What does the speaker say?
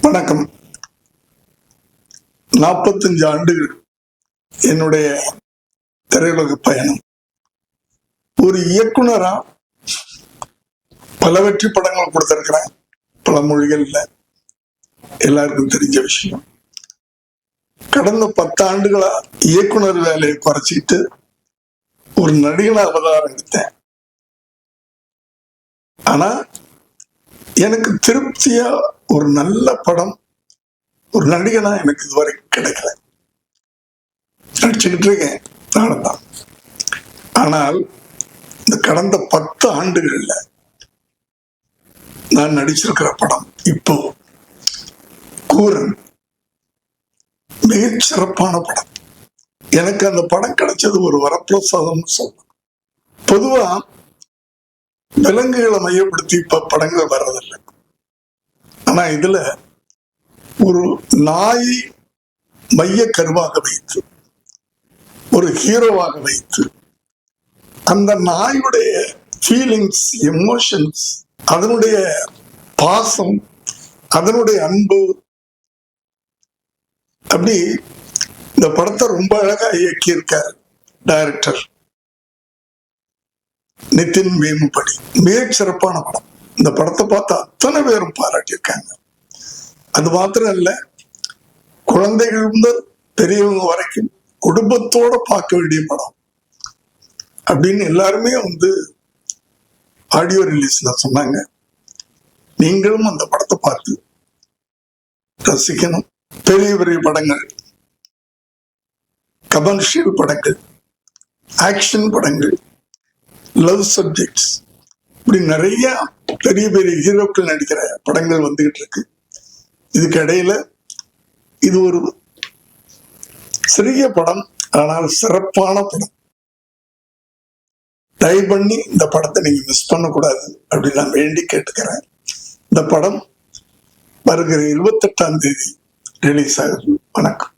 வணக்கம். 45 ஆண்டுகள் என்னுடைய திரையுலக பயணம். ஒரு இயக்குனரா பல வெற்றி படங்கள் கொடுத்திருக்கிறேன். பல மொழிகள்ல எல்லாருக்கும் தெரிஞ்ச விஷயம். கடந்த 10 ஆண்டுகளா இயக்குனர் வேலையை குறைச்சிட்டு ஒரு நடிகனா அவதாரம் எடுத்தேன். ஆனா எனக்கு திருப்தியா ஒரு நல்ல படம் ஒரு நடிகனா எனக்கு இதுவரை கிடைக்கல. நடிச்சுக்கிட்டு இருக்கேன் நானும். ஆனால் இந்த கடந்த 10 ஆண்டுகள்ல நான் நடிச்சிருக்கிற படம் இப்போ கூரன் மிகச் சிறப்பான படம். எனக்கு அந்த படம் கிடைச்சது ஒரு வரப்பிரசாதம் சொல்லலாம். பொதுவா விலங்குகளை மையப்படுத்தி இப்ப படங்கள் வர்றதில்லை. ஆனா இதுல ஒரு நாயை மைய கருவாக வைத்து ஒரு ஹீரோவாக வைத்து அந்த நாயுடைய ஃபீலிங்ஸ், எமோஷன்ஸ், அதனுடைய பாசம், அதனுடைய அன்பு, அப்படி இந்த படத்தை ரொம்ப அழகா இயக்கியிருக்கார் டைரக்டர் நிதின் வேமுப்படி. மிகச் சிறப்பான படம். இந்த படத்தை பார்த்து அத்தனை பேரும் பாராட்டியிருக்காங்க. அது மாத்திரம் இல்ல, குழந்தைகள் முதல் பெரியவங்க வரைக்கும் குடும்பத்தோட பார்க்க வேண்டிய படம் அப்படின்னு எல்லாருமே ஆடியோ ரிலீஸ்ல சொன்னாங்க. நீங்களும் அந்த படத்தை பார்த்து ரசிக்கணும். பெரிய பெரிய படங்கள், கமர்ஷியல் படங்கள், ஆக்ஷன் படங்கள், லவ் சப்ஜெக்ட்ஸ், இப்படி நிறைய பெரிய பெரிய ஹீரோக்கள் நடிக்கிற படங்கள் வந்துகிட்டு இருக்கு. இதுக்கு இடையில இது ஒரு சிறிய படம், ஆனால் சிறப்பான படம். தயவு பண்ணி இந்த படத்தை நீங்க மிஸ் பண்ணக்கூடாது அப்படின்னு நான் வேண்டி கேட்டுக்கிறேன். இந்த படம் வருகிற 28ஆம் தேதி ரிலீஸ் ஆகுது. வணக்கம்.